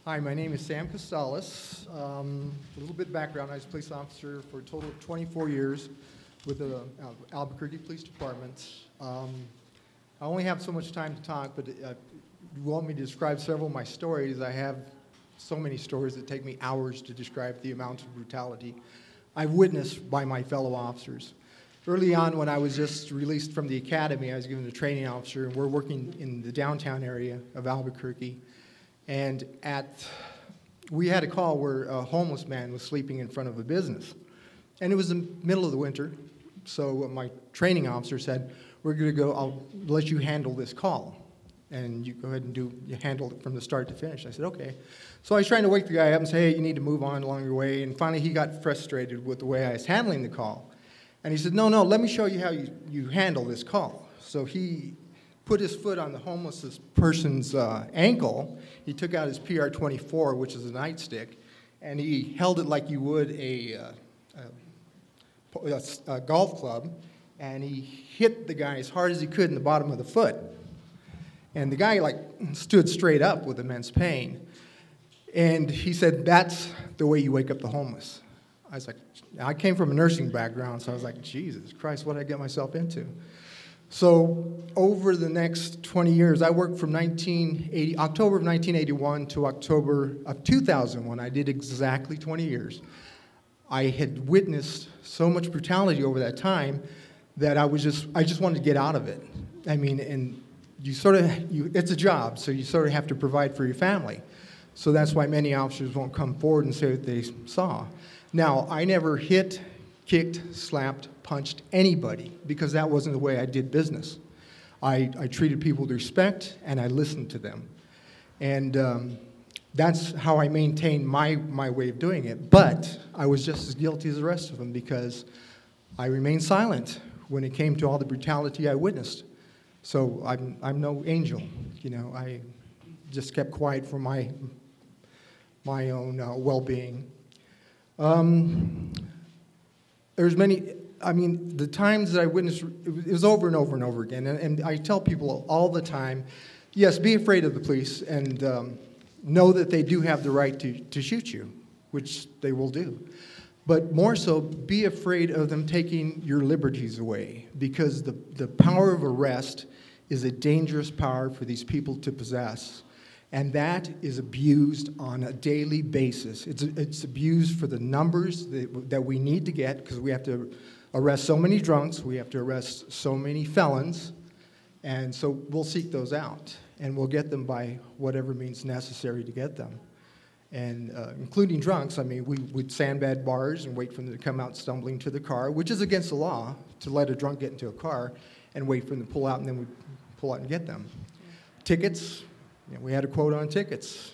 Hi, my name is Sam Costales. A little bit of background, I was a police officer for a total of 24 years with the Albuquerque Police Department. I only have so much time to talk, but you want me to describe several of my stories. I have so many stories that take me hours to describe the amount of brutality I've witnessed by my fellow officers. Early on, when I was just released from the academy, I was given a training officer, and we're working in the downtown area of Albuquerque. And we had a call where a homeless man was sleeping in front of a business. And it was the middle of the winter, so my training officer said, we're going to go, I'll let you handle this call. And you go ahead and you handle it from the start to finish. I said, okay. So I was trying to wake the guy up and say, hey, you need to move on along your way. And finally he got frustrated with the way I was handling the call. And he said, no, let me show you how you handle this call. So he put his foot on the homeless person's ankle. He took out his PR-24, which is a nightstick, and he held it like you would a golf club, and he hit the guy as hard as he could in the bottom of the foot. And the guy stood straight up with immense pain. And he said, that's the way you wake up the homeless. I was like, I came from a nursing background, so I was like, Jesus Christ, what did I get myself into? So over the next 20 years, I worked from October of 1981 to October of 2001. I did exactly 20 years. I had witnessed so much brutality over that time that I just wanted to get out of it. I mean, and it's a job, so you sort of have to provide for your family. So that's why many officers won't come forward and say what they saw. Now, I never hit, kicked, slapped, punched anybody, because that wasn't the way I did business. I treated people with respect, and I listened to them. And that's how I maintained my way of doing it. But I was just as guilty as the rest of them, because I remained silent when it came to all the brutality I witnessed. So I'm no angel, you know. I just kept quiet for my own well-being. There's many. I mean, the times that I witnessed, it was over and over and over again. And I tell people all the time, yes, be afraid of the police, and know that they do have the right to shoot you, which they will do. But more so, be afraid of them taking your liberties away, because the power of arrest is a dangerous power for these people to possess. And that is abused on a daily basis. It's abused for the numbers that we need to get, because we have to arrest so many drunks, we have to arrest so many felons, and so we'll seek those out, and we'll get them by whatever means necessary to get them. And including drunks, I mean, we'd sandbag bars and wait for them to come out stumbling to the car, which is against the law, to let a drunk get into a car and wait for them to pull out, and then we'd pull out and get them. Tickets. You know, we had a quota on tickets.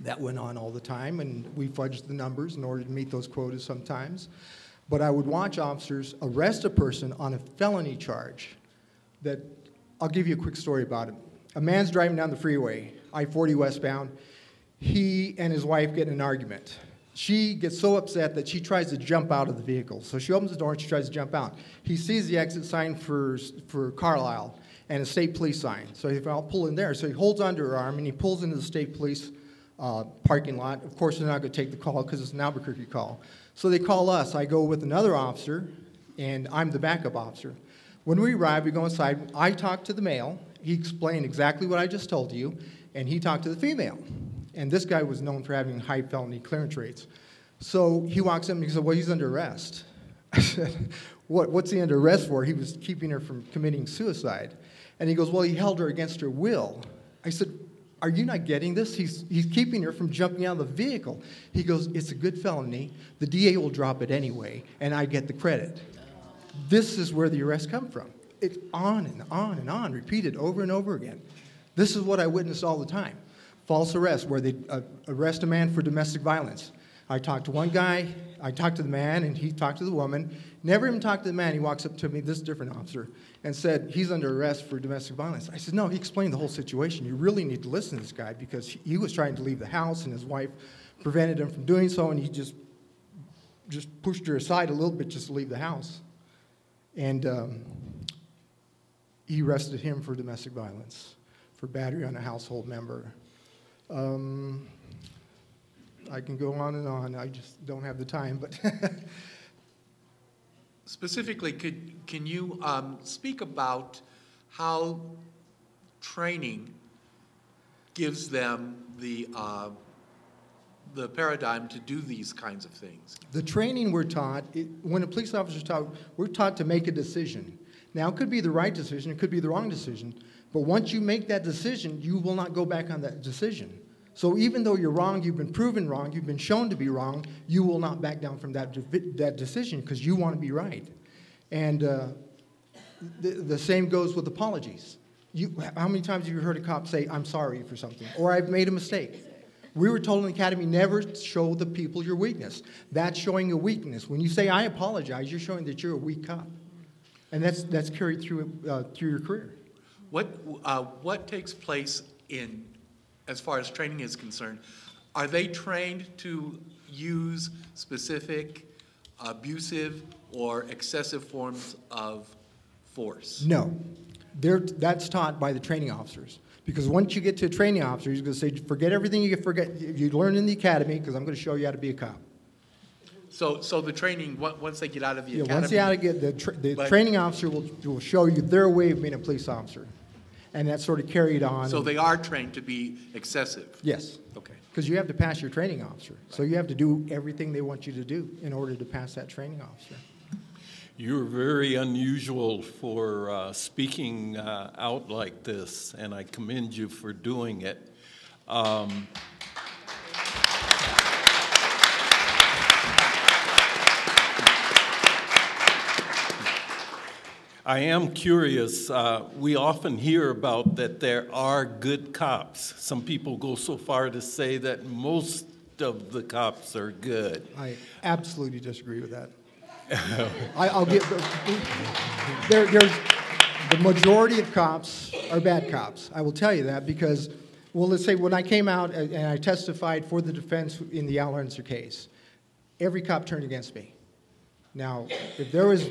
That went on all the time, and we fudged the numbers in order to meet those quotas sometimes. But I would watch officers arrest a person on a felony charge. I'll give you a quick story about it. A man's driving down the freeway, I-40 westbound. He and his wife get in an argument. She gets so upset that she tries to jump out of the vehicle. So she opens the door and she tries to jump out. He sees the exit sign for Carlisle and a state police sign. So he said, I'll pull in there. So he holds onto her arm and he pulls into the state police parking lot. Of course, they're not going to take the call because it's an Albuquerque call. So they call us. I go with another officer, and I'm the backup officer. When we arrive, we go inside. I talk to the male. He explained exactly what I just told you, and he talked to the female. And this guy was known for having high felony clearance rates. So he walks up and he said, well, he's under arrest. I said, what's he under arrest for? He was keeping her from committing suicide. And he goes, well, he held her against her will. I said, are you not getting this? He's keeping her from jumping out of the vehicle. He goes, it's a good felony. The DA will drop it anyway, and I get the credit. This is where the arrests come from. It's on and on and on, repeated over and over again. This is what I witnessed all the time. False arrest, where they arrest a man for domestic violence. I talked to one guy, I talked to the man, and he talked to the woman. Never even talked to the man. He walks up to me, this different officer, and said, he's under arrest for domestic violence. I said, no, he explained the whole situation. You really need to listen to this guy, because he was trying to leave the house, and his wife prevented him from doing so, and he just pushed her aside a little bit just to leave the house. And he arrested him for domestic violence, for battery on a household member. I can go on and on. I just don't have the time, but specifically, can you speak about how training gives them the paradigm to do these kinds of things? the training we're taught, when a police officer is taught, we're taught to make a decision. Now, it could be the right decision, it could be the wrong decision, but once you make that decision, you will not go back on that decision. So even though you're wrong, you've been proven wrong, you've been shown to be wrong, you will not back down from that decision because you want to be right. And the same goes with apologies. How many times have you heard a cop say, "I'm sorry for something," or "I've made a mistake"? We were told in the academy, never show the people your weakness. That's showing a weakness. When you say, "I apologize," you're showing that you're a weak cop. And that's carried through your career. What takes place as far as training is concerned? Are they trained to use specific abusive or excessive forms of force? No. That's taught by the training officers. Because once you get to a training officer, he's going to say, forget everything you learned in the academy, because I'm going to show you how to be a cop. So the training, once they get out of the academy... Once they get the training officer will show you their way of being a police officer. And that's sort of carried on. So they are trained to be excessive? Yes. Okay. Because you have to pass your training officer. Right. So you have to do everything they want you to do in order to pass that training officer. You're very unusual for speaking out like this, and I commend you for doing it. I am curious. We often hear about that there are good cops. Some people go so far to say that most of the cops are good. I absolutely disagree with that. I'll give there's the majority of cops are bad cops. I will tell you that because, well, let's say when I came out and I testified for the defense in the Al Ernster case, every cop turned against me. Now, if there was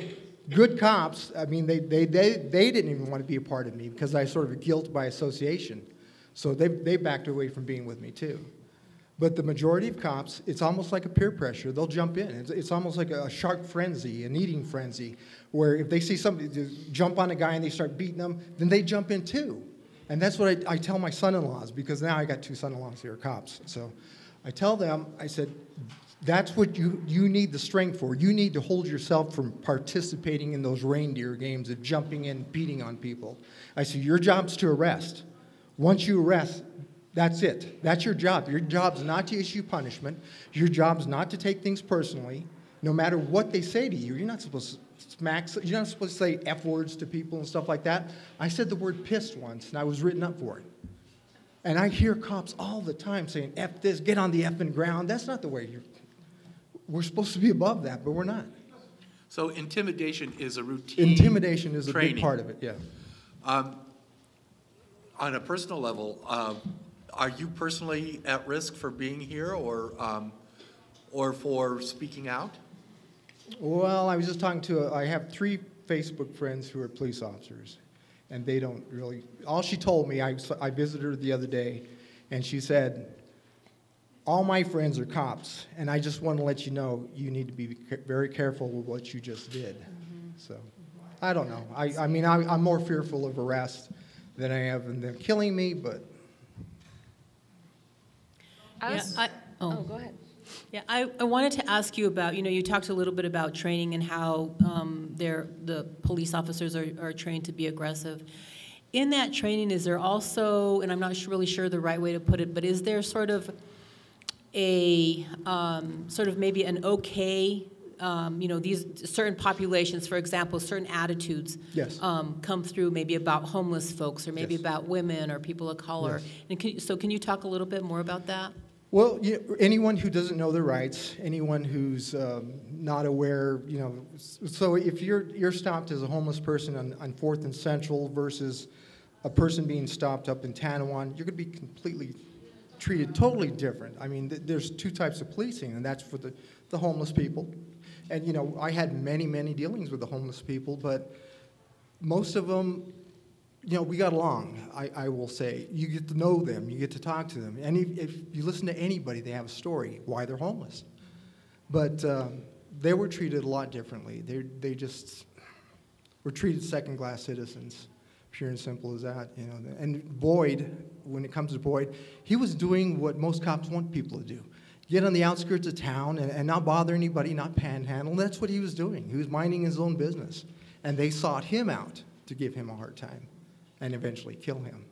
good cops, I mean, they didn't even want to be a part of me because I sort of guilt by association. So they backed away from being with me too. But the majority of cops, it's almost like a peer pressure. They'll jump in. It's almost like a shark frenzy, an eating frenzy, where if they see somebody jump on a guy and they start beating them, then they jump in too. And that's what I tell my son-in-laws, because now I got two son-in-laws who are cops. So I tell them, I said, that's what you need the strength for. You need to hold yourself from participating in those reindeer games of jumping in, beating on people. I said, your job's to arrest. Once you arrest, that's it. That's your job. Your job's not to issue punishment. Your job's not to take things personally, no matter what they say to you. You're not supposed to smack, you're not supposed to say F words to people and stuff like that. I said the word pissed once, and I was written up for it. And I hear cops all the time saying, F this, get on the effing ground. That's not the way we're supposed to be above that, but we're not. So intimidation is a routine Intimidation is training. A big part of it, yeah. On a personal level, are you personally at risk for being here or for speaking out? Well, I was just talking I have 3 Facebook friends who are police officers, and they don't really, all she told me, I visited her the other day, and she said, all my friends are cops, and I just want to let you know you need to be very careful with what you just did. Mm-hmm. So, I don't know. I mean, I'm more fearful of arrest than I am of them killing me, but... Go ahead. Yeah, I wanted to ask you about, you talked a little bit about training and how the police officers are trained to be aggressive. In that training, is there also, and I'm not really sure the right way to put it, but is there sort of maybe an okay, these certain populations, for example, certain attitudes yes. Come through maybe about homeless folks or maybe yes. about women or people of color. Yes. And can you talk a little bit more about that? Well, anyone who doesn't know their rights, anyone who's not aware, so if you're stopped as a homeless person on 4th and Central versus a person being stopped up in Tanawon, you're going to be completely treated totally different. I mean, there's 2 types of policing, and that's for the homeless people. And, I had many, many dealings with the homeless people, but most of them you know, we got along, I will say. You get to know them, you get to talk to them. And if you listen to anybody, they have a story why they're homeless. But they were treated a lot differently. They just were treated second-class citizens, pure and simple as that. You know. And Boyd, when it comes to Boyd, he was doing what most cops want people to do. Get on the outskirts of town and not bother anybody, not panhandle. That's what he was doing. He was minding his own business. And they sought him out to give him a hard time and eventually kill him.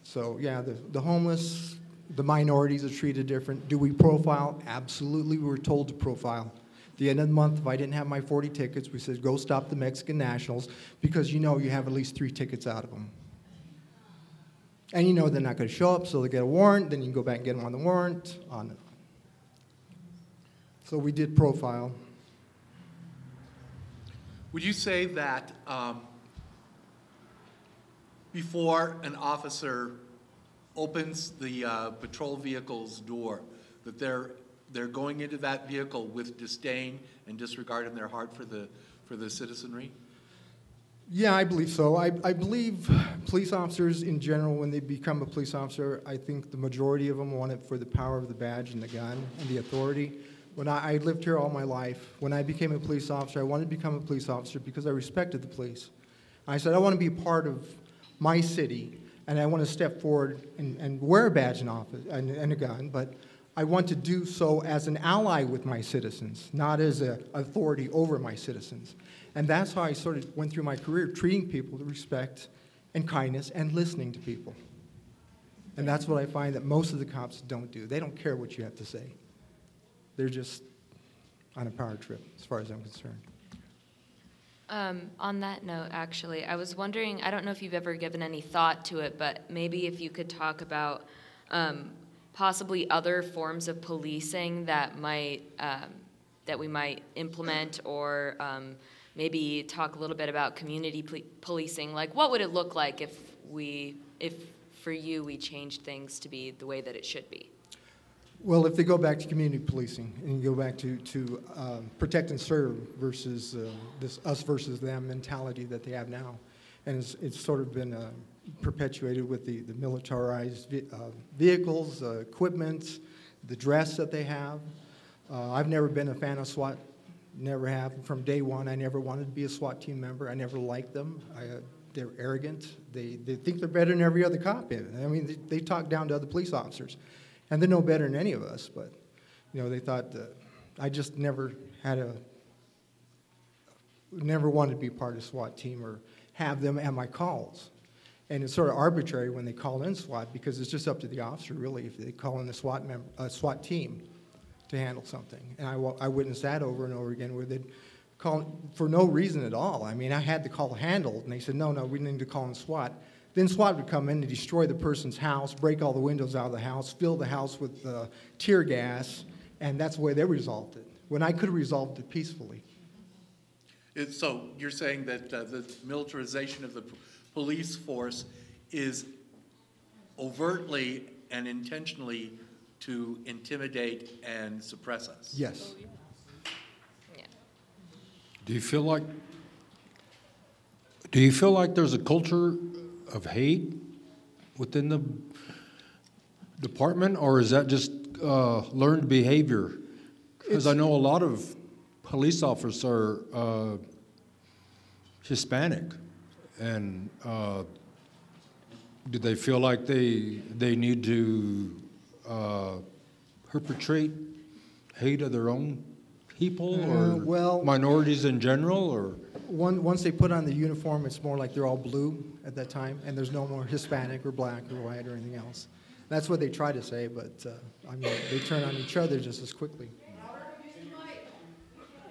So, yeah, the homeless, the minorities are treated different. Do we profile? Absolutely, we were told to profile. At the end of the month, if I didn't have my 40 tickets, we said, go stop the Mexican nationals because you know you have at least 3 tickets out of them. And you know they're not going to show up, so they get a warrant, then you can go back and get them on the warrant, on and on. So we did profile. Would you say that before an officer opens the patrol vehicle's door, that they're going into that vehicle with disdain and disregard in their heart for the citizenry? Yeah, I believe so. I believe police officers in general, when they become a police officer, I think the majority of them want it for the power of the badge and the gun and the authority. When I lived here all my life, when I became a police officer, I wanted to become a police officer because I respected the police. I said, I want to be a part of my city, and I want to step forward and wear a badge and a gun, but I want to do so as an ally with my citizens, not as an authority over my citizens. And that's how I sort of went through my career, treating people with respect and kindness and listening to people. And that's what I find that most of the cops don't do. They don't care what you have to say. They're just on a power trip, as far as I'm concerned. On that note, actually, I was wondering, I don't know if you've ever given any thought to it, but maybe if you could talk about possibly other forms of policing that that we might implement, or maybe talk a little bit about community policing. Like, what would it look like if for you we changed things to be the way that it should be? Well, if they go back to community policing and you go back to protect and serve versus this us versus them mentality that they have now, and it's sort of been perpetuated with the militarized vehicles, equipment, the dress that they have. I've never been a fan of SWAT, never have. From day one, I never wanted to be a SWAT team member. I never liked them. They're arrogant. They think they're better than every other cop. I mean, they talk down to other police officers. And they're no better than any of us, but, you know, they thought I just never wanted to be part of a SWAT team or have them at my calls. And it's sort of arbitrary when they call in SWAT because it's just up to the officer, really, if they call in the SWAT team to handle something. And I witnessed that over and over again where they'd call for no reason at all. I mean, I had the call handled, and they said, no, we need to call in SWAT. Then SWAT would come in and destroy the person's house, break all the windows out of the house, fill the house with tear gas, and that's the way they resolved it, when I could have resolved it peacefully. So you're saying that the militarization of the police force is overtly and intentionally to intimidate and suppress us? Yes. Yeah. Do you feel like there's a culture of hate within the department, or is that just learned behavior? Because I know a lot of police officers are Hispanic, and do they feel like they need to perpetrate hate of their own people, or well, minorities in general, or? Once they put on the uniform, it's more like they're all blue at that time, and there's no more Hispanic or black or white or anything else. That's what they try to say, but I mean, they turn on each other just as quickly.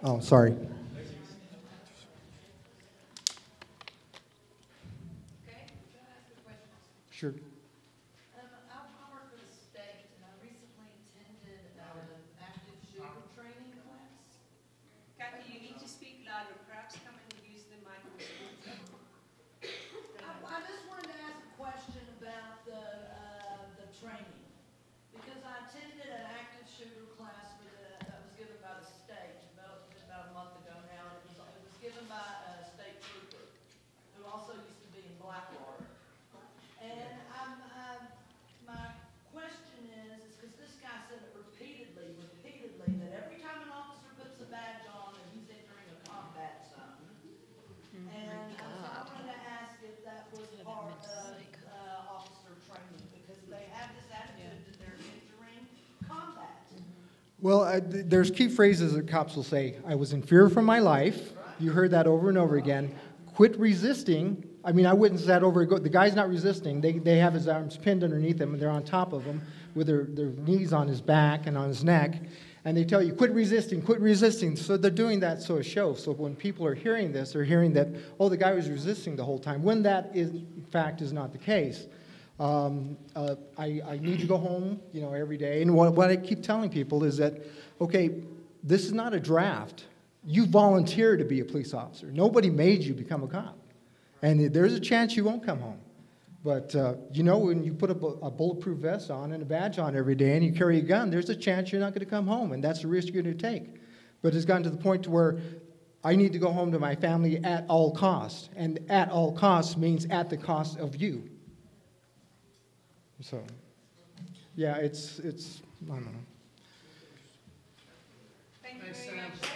Oh, sorry. Okay, can I ask a question? Sure. I work for the state, and I recently attended an active shooter training class. Kathy, you need to speak louder. Perhaps come and use the microphone. I just wanted to ask a question about the training, because I attended an active shooter class that was given by the state about a month ago now. It was given by a state trooper who also used to be in black Blackwater. And my question is because this guy said it repeatedly, that every time an officer puts a badge on, that he's entering a combat zone. And so I wanted to ask if that was part of officer training, because they have this attitude that they're entering combat. Well, there's key phrases that cops will say. I was in fear for my life. You heard that over and over again. Quit resisting. I mean, I witnessed that over. The guy's not resisting. They have his arms pinned underneath him, and they're on top of him with their knees on his back and on his neck. And they tell you, quit resisting, quit resisting. So they're doing that so a show. So when people are hearing this, they're hearing that, oh, the guy was resisting the whole time, when that, in fact, is not the case. I need to go home, every day. And what I keep telling people is that, okay, this is not a draft. You volunteer to be a police officer. Nobody made you become a cop. And there's a chance you won't come home. But, when you put a bulletproof vest on and a badge on every day and you carry a gun, there's a chance you're not going to come home, and that's the risk you're going to take. But it's gotten to the point to where I need to go home to my family at all costs. And at all costs means at the cost of you. So, yeah, it's I don't know. Thank you very much.